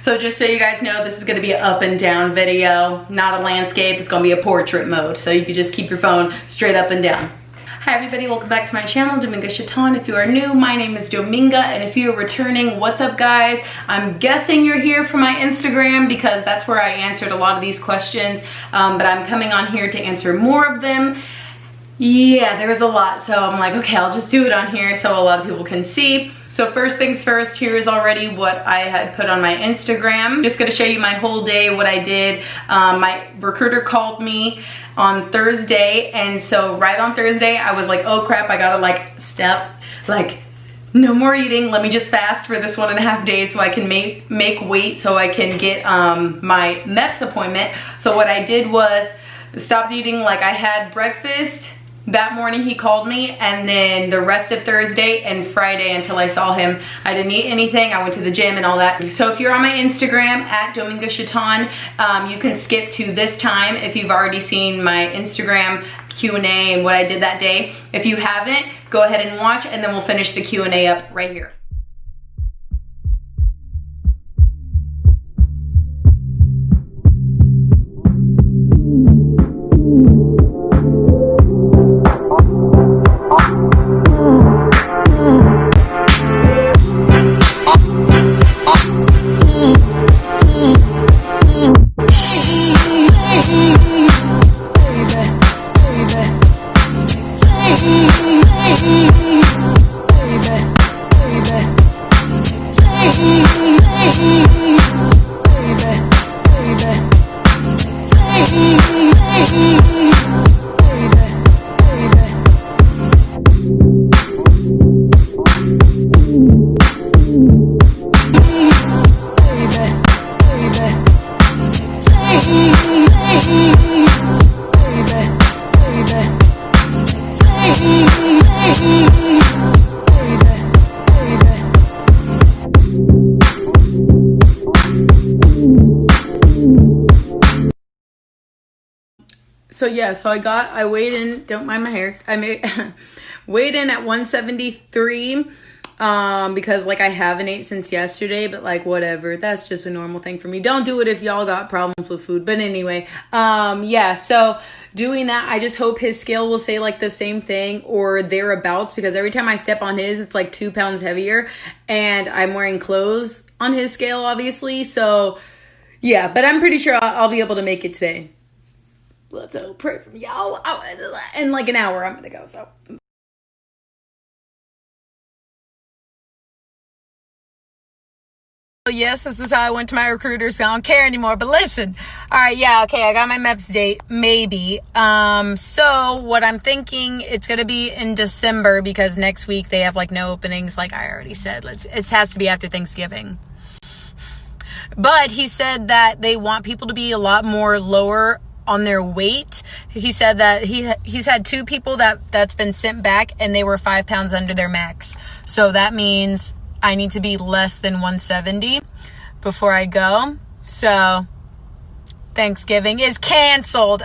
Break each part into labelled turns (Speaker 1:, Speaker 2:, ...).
Speaker 1: So just so you guys know, this is going to be an up and down video, not a landscape. It's going to be a portrait mode. So you can just keep your phone straight up and down. Hi everybody, welcome back to my channel, Dominga Chaton. If you are new, my name is Dominga, and if you are returning, what's up guys? I'm guessing you're here for my Instagram because that's where I answered a lot of these questions, but I'm coming on here to answer more of them. Yeah, there was a lot, so I'm like, okay, I'll just do it on here so a lot of people can see. So first things first, here is already what I had put on my Instagram. Just gonna show you my whole day, what I did. My recruiter called me on Thursday, and so right on Thursday, I was like, oh crap, I gotta no more eating. Let me just fast for this 1.5 days so I can make weight so I can get my MEPS appointment. So what I did was stopped eating. Like I had breakfast that morning, he called me, and then the rest of Thursday and Friday until I saw him, I didn't eat anything. I went to the gym and all that. So if you're on my Instagram at Dominga Chaton, you can skip to this time if you've already seen my Instagram Q&A and what I did that day. If you haven't, go ahead and watch, and then we'll finish the Q&A up right here. So yeah, so I weighed in, don't mind my hair, weighed in at 173, because like I haven't ate since yesterday, but like whatever, that's just a normal thing for me. Don't do it if y'all got problems with food, but anyway, yeah, so doing that, I just hope his scale will say like the same thing or thereabouts, because every time I step on his, it's like 2 pounds heavier, and I'm wearing clothes on his scale, obviously, so yeah, but I'm pretty sure I'll be able to make it today. Let's pray for me, y'all. In like an hour, I'm gonna go. So, yes, this is how I went to my recruiter, so I don't care anymore. But listen, all right, yeah, okay, I got my MEPS date, maybe. So what I'm thinking, it's gonna be in December because next week they have like no openings, like I already said. It has to be after Thanksgiving. But he said that they want people to be a lot more lower on their weight. He said that he's had 2 people that's been sent back and they were 5 pounds under their max. So that means I need to be less than 170 before I go. So Thanksgiving is canceled.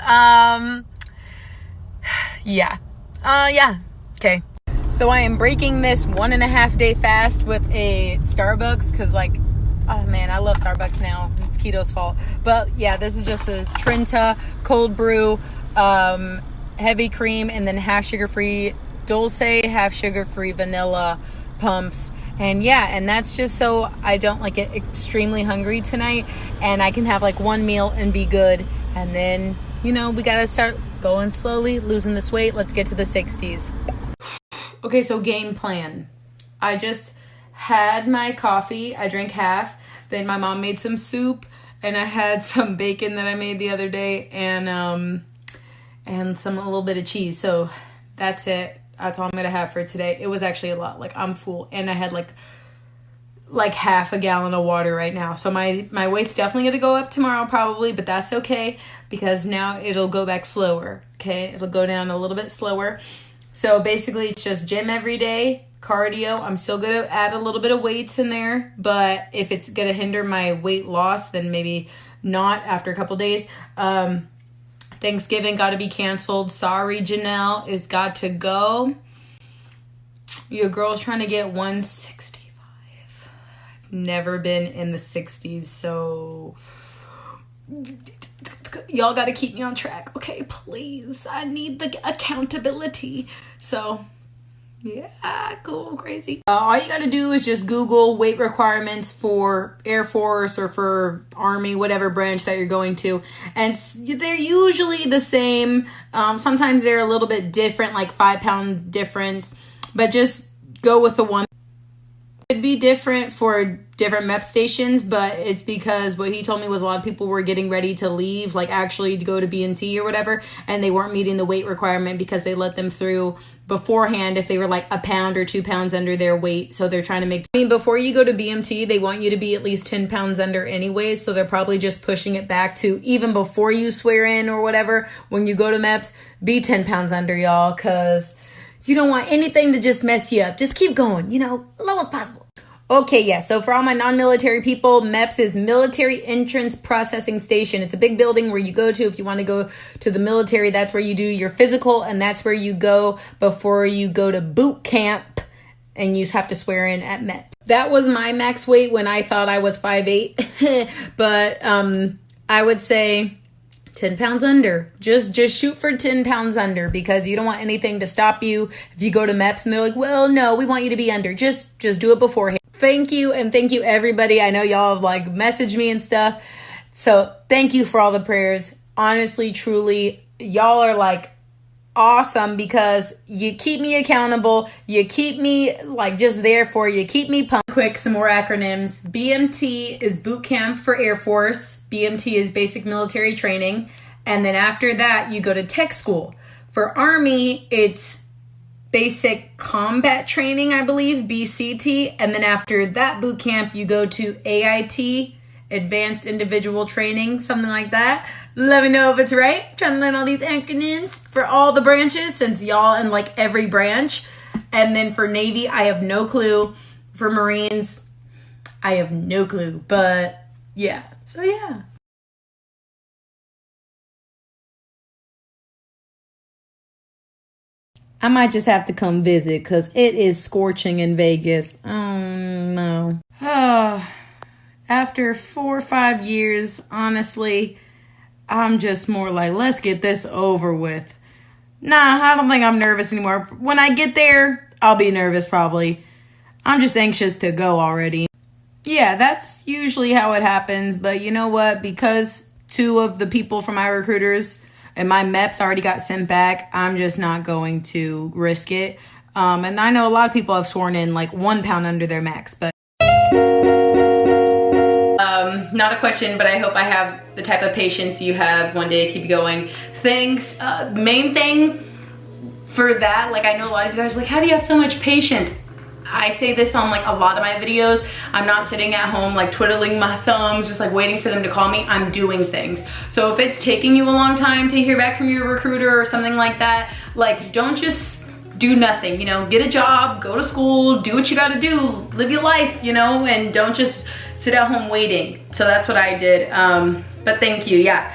Speaker 1: Yeah. Okay. So I am breaking this 1.5 day fast with a Starbucks because like, oh man, I love Starbucks now. It's keto's fault. But yeah, this is just a Trenta cold brew, heavy cream, and then half sugar-free dulce, half sugar-free vanilla pumps. And yeah, and that's just so I don't like get extremely hungry tonight, and I can have like one meal and be good. And then, you know, we got to start going slowly, losing this weight. Let's get to the 60s. Okay, so game plan. I just had my coffee. I drank half. Then my mom made some soup, and I had some bacon that I made the other day, and a little bit of cheese. So that's it. That's all I'm gonna have for today. It was actually a lot. Like I'm full, and I had like half a gallon of water right now. So my weight's definitely gonna go up tomorrow probably, but that's okay because now it'll go back slower. Okay, it'll go down a little bit slower. So basically, it's just gym every day. Cardio. I'm still going to add a little bit of weights in there, but if it's going to hinder my weight loss, then maybe not after a couple days. Thanksgiving got to be canceled. Sorry, Janelle, is got to go. Your girl's trying to get 165. never been in the 60s. So y'all got to keep me on track. Okay, please. I need the accountability. So yeah, cool, crazy. All you gotta do is just Google weight requirements for Air Force or for Army, whatever branch that you're going to. And they're usually the same. Sometimes they're a little bit different, like 5-pound difference. But just go with the one. It'd be different for different MEPS stations, but it's because what he told me was a lot of people were getting ready to leave, like actually to go to B&T or whatever, and they weren't meeting the weight requirement because they let them through beforehand if they were like a pound or 2 pounds under their weight. So they're trying to make, I mean, before you go to BMT, they want you to be at least 10 pounds under anyways. So they're probably just pushing it back to even before you swear in or whatever. When you go to MEPS, be 10 pounds under, y'all, because you don't want anything to just mess you up. Just keep going, low as possible. Okay, yeah, so for all my non-military people, MEPS is Military Entrance Processing Station. It's a big building where you go to if you want to go to the military. That's where you do your physical, and that's where you go before you go to boot camp, and you have to swear in at MEPS. That was my max weight when I thought I was 5'8", but I would say 10 pounds under. Just shoot for 10 pounds under, because you don't want anything to stop you if you go to MEPS and they're like, well, no, we want you to be under. Just do it beforehand. Thank you, and thank you everybody. I know y'all have like messaged me and stuff. So thank you for all the prayers. Honestly, truly, y'all are like awesome, because you keep me accountable. You keep me like just there for you. Keep me pumped. Quick, some more acronyms. BMT is boot camp for Air Force. BMT is basic military training. And then after that, you go to tech school. For Army, it's basic combat training, I believe, BCT. And then after that boot camp, you go to AIT, advanced individual training, something like that. Let me know if it's right. I'm trying to learn all these acronyms for all the branches, since y'all in like every branch. And then for Navy, I have no clue. For Marines, I have no clue. But yeah, so yeah. I might just have to come visit, because it is scorching in Vegas. Oh, no. After 4 or 5 years, honestly, I'm just more like, let's get this over with. Nah, I don't think I'm nervous anymore. When I get there, I'll be nervous probably. I'm just anxious to go already. Yeah, that's usually how it happens. But you know what? Because 2 of the people from my recruiters and my MEPS already got sent back, I'm just not going to risk it. And I know a lot of people have sworn in like 1 pound under their max, but not a question, but I hope I have the type of patience you have one day to keep going. Thanks. Main thing for that, like I know a lot of you guys are like, how do you have so much patience? I say this on like a lot of my videos. I'm not sitting at home like twiddling my thumbs, just like waiting for them to call me. I'm doing things. So if it's taking you a long time to hear back from your recruiter or something like that, like don't just do nothing, get a job, go to school, do what you gotta do, live your life, and don't just sit at home waiting. So that's what I did. But thank you, yeah.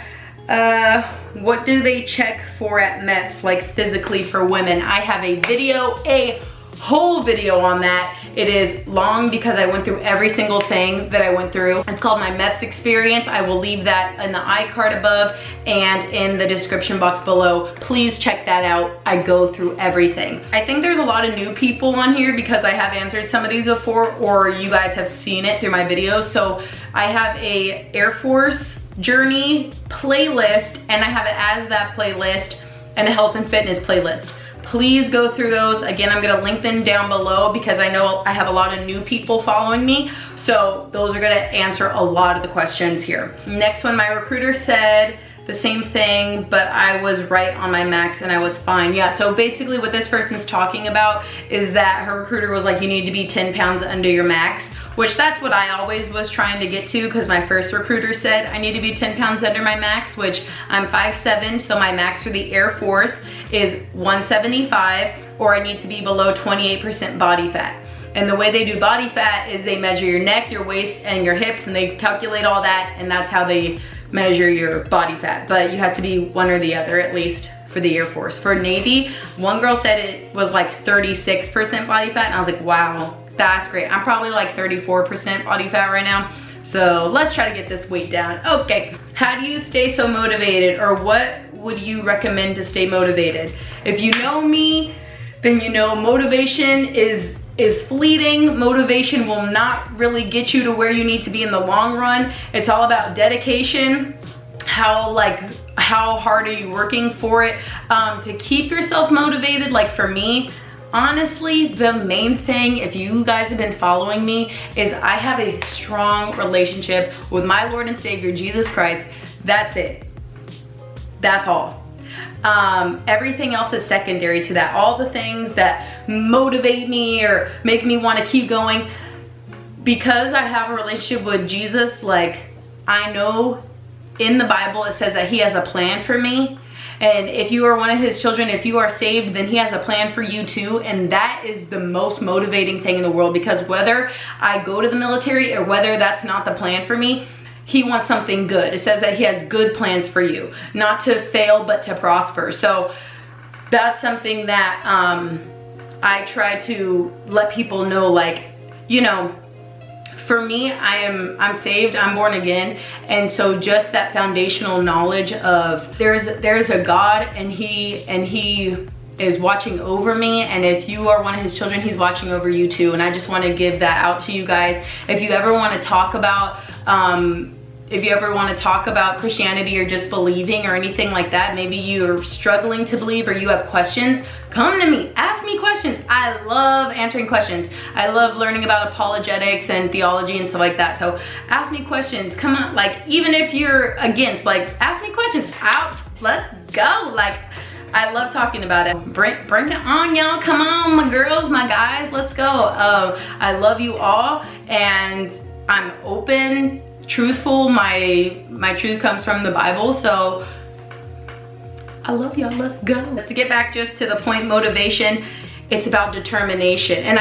Speaker 1: What do they check for at MEPS, like physically for women? I have a video, a whole video on that. It is long because I went through every single thing that I went through. It's called my MEPS experience. I will leave that in the iCard above and in the description box below. Please check that out. I go through everything. I think there's a lot of new people on here because I have answered some of these before, or you guys have seen it through my videos. So I have a Air Force journey playlist, and I have it as that playlist, and a health and fitness playlist. Please go through those. Again, I'm gonna link them down below because I know I have a lot of new people following me. So those are gonna answer a lot of the questions here. Next one, my recruiter said the same thing, but I was right on my max and I was fine. Yeah, so basically what this person's talking about is that her recruiter was like, you need to be 10 pounds under your max, which that's what I always was trying to get to, because my first recruiter said I need to be 10 pounds under my max, which I'm 5'7", so my max for the Air Force is 175, or I need to be below 28% body fat. And the way they do body fat is they measure your neck, your waist, and your hips, and they calculate all that, and that's how they measure your body fat. But you have to be one or the other, at least for the Air Force. For Navy, one girl said it was like 36% body fat, and I was like, wow, That's great. I'm probably like 34% body fat right now. So let's try to get this weight down. Okay, how do you stay so motivated, or what would you recommend to stay motivated? If you know me, then you know motivation is fleeting. Motivation will not really get you to where you need to be in the long run. It's all about dedication. How hard are you working for it? To keep yourself motivated, like for me, honestly, the main thing, if you guys have been following me, is I have a strong relationship with my Lord and Savior, Jesus Christ. That's it. That's all. Everything else is secondary to that. All the things that motivate me or make me want to keep going, because I have a relationship with Jesus, like I know in the Bible it says that he has a plan for me. And if you are one of his children, if you are saved, then he has a plan for you too. And that is the most motivating thing in the world, because whether I go to the military or whether that's not the plan for me, he wants something good. It says that he has good plans for you, not to fail, but to prosper. So that's something that I try to let people know, like, you know, for me, I'm saved, I'm born again, and so just that foundational knowledge of there is a God, and he is watching over me, and if you are one of his children, he's watching over you too. And I just want to give that out to you guys. If you ever want to talk about Christianity or just believing or anything like that, maybe you're struggling to believe or you have questions, come to me, ask me questions. I love answering questions. I love learning about apologetics and theology and stuff like that. So ask me questions. Come on, like, even if you're against, like, ask me questions. Let's go. Like, I love talking about it. Bring it on, y'all. Come on, my girls, my guys, let's go. I love you all, and I'm open, truthful. My truth comes from the Bible, so I love y'all. Let's go. To get back just to the point, motivation, it's about determination. And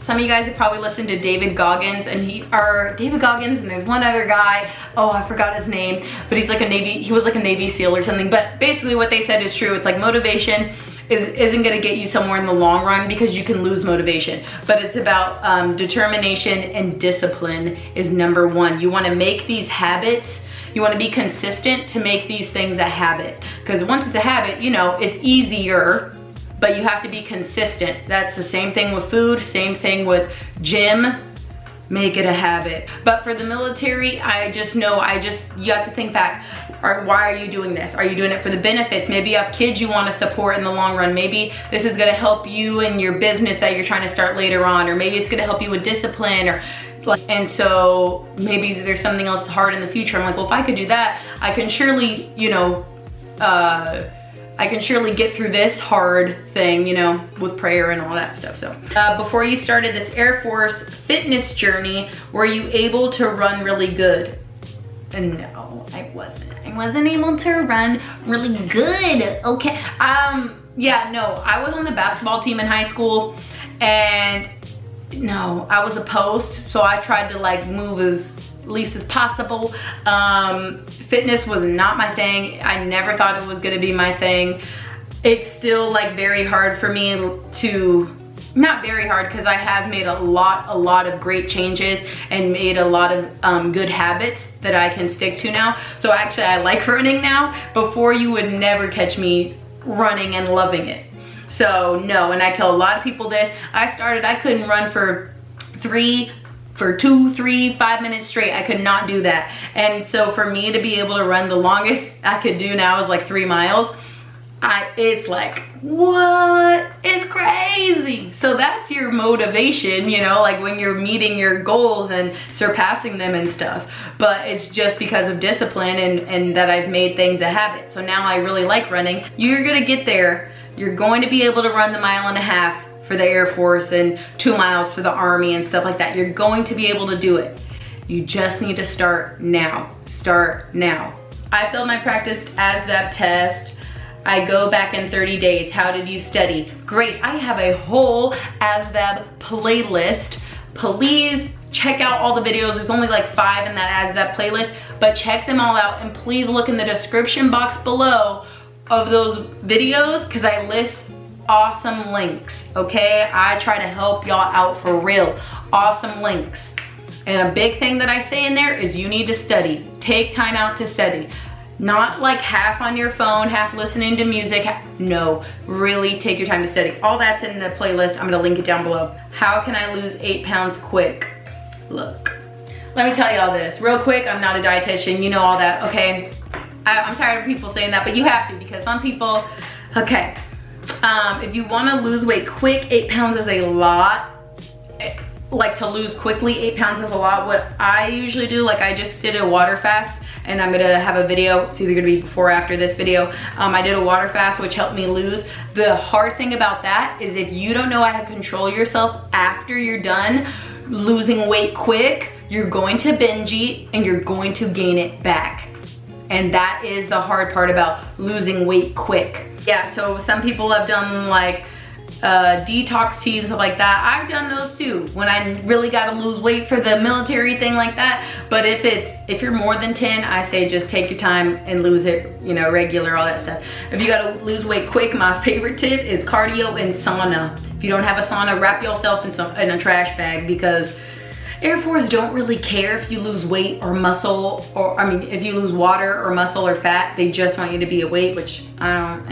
Speaker 1: some of you guys have probably listened to David Goggins, and there's one other guy, oh, I forgot his name, but he was like a Navy SEAL or something. But basically what they said is true. It's like motivation isn't gonna get you somewhere in the long run, because you can lose motivation. But it's about determination, and discipline is number one. You wanna make these habits, you wanna be consistent to make these things a habit. Because once it's a habit, you know, it's easier, but you have to be consistent. That's the same thing with food, same thing with gym. Make it a habit. But for the military, I just know, you have to think back. Why are you doing this? Are you doing it for the benefits? Maybe you have kids you want to support in the long run. Maybe this is going to help you in your business that you're trying to start later on, or maybe it's going to help you with discipline, or and so maybe there's something else hard in the future. I'm like, well, if I could do that, I can surely, you know, I can surely get through this hard thing, you know, with prayer and all that stuff. So before you started this Air Force fitness journey, were you able to run really good? No, I wasn't. I wasn't able to run really good. Okay. Yeah, no, I was on the basketball team in high school, and no, I was a post, so I tried to like move as least as possible. Fitness was not my thing. I never thought it was gonna be my thing. It's still like very hard for me to, not very hard, because I have made a lot of great changes and made a lot of good habits that I can stick to now. So actually I like running now. Before, you would never catch me running and loving it. So no, and I tell a lot of people this. I couldn't run for 2, 3, 5 minutes straight. I could not do that. And so for me to be able to run, the longest I could do now is like 3 miles. It's like, what? It's crazy. So that's your motivation, you know, like when you're meeting your goals and surpassing them and stuff. But it's just because of discipline and that I've made things a habit. So now I really like running. You're gonna get there. You're going to be able to run the 1.5 miles for the Air Force and 2 miles for the Army and stuff like that. You're going to be able to do it. You just need to start now. Start now. I failed my practice ASVAB test. I go back in 30 days. How did you study? Great. I have a whole ASVAB playlist. Please check out all the videos. There's only like 5 in that ASVAB playlist, but check them all out, and please look in the description box below of those videos, because I list awesome links, okay? I try to help y'all out for real. Awesome links. And a big thing that I say in there is you need to study. Take time out to study. Not like half on your phone, half listening to music. No, really take your time to study. All that's in the playlist. I'm gonna link it down below. How can I lose 8 pounds quick? Look, let me tell y'all this real quick. I'm not a dietitian, you know all that, okay? I'm tired of people saying that, but you have to, because some people, okay. If you wanna lose weight quick, 8 pounds is a lot. Like to lose quickly, 8 pounds is a lot. What I usually do, like I just did a water fast, and I'm gonna have a video, it's either gonna be before or after this video. I did a water fast, which helped me lose. The hard thing about that is if you don't know how to control yourself after you're done losing weight quick, you're going to binge eat and you're going to gain it back. And that is the hard part about losing weight quick. Yeah, so some people have done like detox teas and stuff like that. I've done those too when I really gotta lose weight for the military thing like that. But if you're more than 10, I say just take your time and lose it, you know, regular, all that stuff. If you gotta lose weight quick, my favorite tip is cardio and sauna. If you don't have a sauna, wrap yourself in a trash bag, because Air Force don't really care if you lose weight or muscle, or I mean, if you lose water or muscle or fat, they just want you to be a weight, which I don't,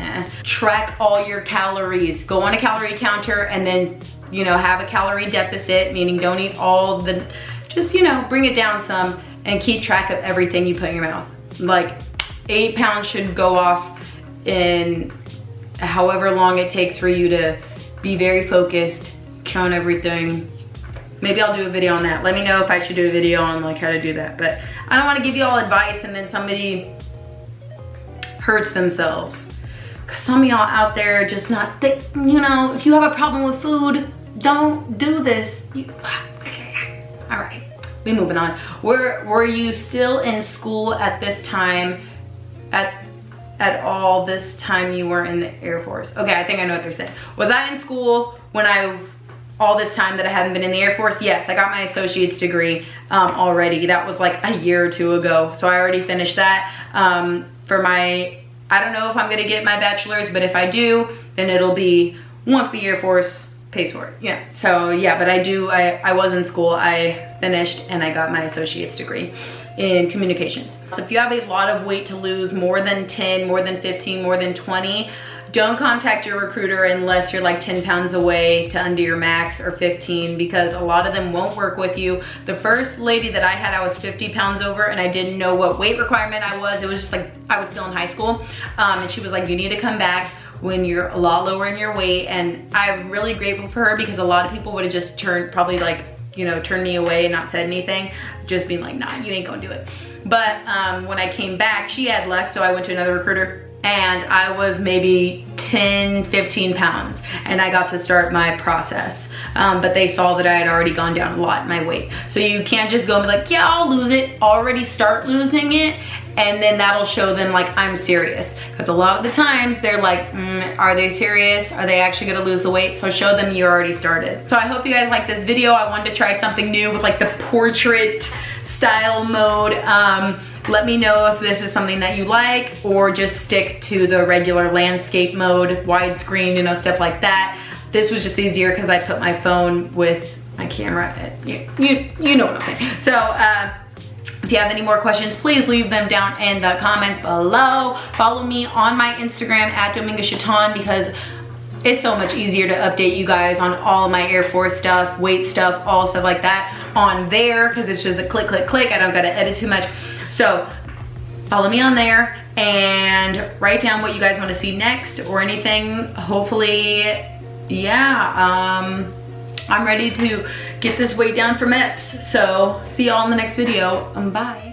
Speaker 1: Track all your calories. Go on a calorie counter and then, you know, have a calorie deficit, meaning don't eat all the, just, you know, bring it down some and keep track of everything you put in your mouth. Like 8 pounds should go off in however long it takes for you to be very focused, count everything. Maybe I'll do a video on that. Let me know if I should do a video on like how to do that. But I don't want to give you all advice and then somebody hurts themselves. Cause some of y'all out there just not think, you know, if you have a problem with food, don't do this. All right, we moving on. Were you still in school at this time, at all this time you were in the Air Force? Okay, I think I know what they're saying. Was I in school when all this time that I hadn't been in the Air Force? Yes, I got my associate's degree already. That was like a year or two ago. So I already finished that. For my, I don't know if I'm gonna get my bachelor's, but if I do, then it'll be once the Air Force pays for it. Yeah, so yeah, but I was in school, I finished and I got my associate's degree in communications. So if you have a lot of weight to lose, more than 10, more than 15, more than 20, don't contact your recruiter unless you're like 10 pounds away to under your max, or 15, because a lot of them won't work with you. The first lady that I had, I was 50 pounds over and I didn't know what weight requirement I was. It was just like, I was still in high school. And she was like, you need to come back when you're a lot lower in your weight. And I'm really grateful for her, because a lot of people would have just probably like, you know, turned me away and not said anything, just being like, nah, you ain't gonna do it. But when I came back, she had left, so I went to another recruiter, and I was maybe 10, 15 pounds, and I got to start my process. But they saw that I had already gone down a lot in my weight. So you can't just go and be like, yeah, I'll lose it, already start losing it, and then that'll show them like I'm serious. Because a lot of the times they're like, are they serious? Are they actually gonna lose the weight? So show them you already started. So I hope you guys like this video. I wanted to try something new with like the portrait style mode. Let me know if this is something that you like, or just stick to the regular landscape mode, widescreen, you know, stuff like that. This was just easier because I put my phone with my camera. You know what I'm saying. So if you have any more questions, please leave them down in the comments below. Follow me on my Instagram at mingaD, because it's so much easier to update you guys on all my Air Force stuff, weight stuff, all stuff like that on there, because it's just a click, click, click. I don't gotta edit too much. So follow me on there and write down what you guys want to see next or anything. Hopefully, yeah, I'm ready to get this weight down for MEPS. So see y'all in the next video. Bye.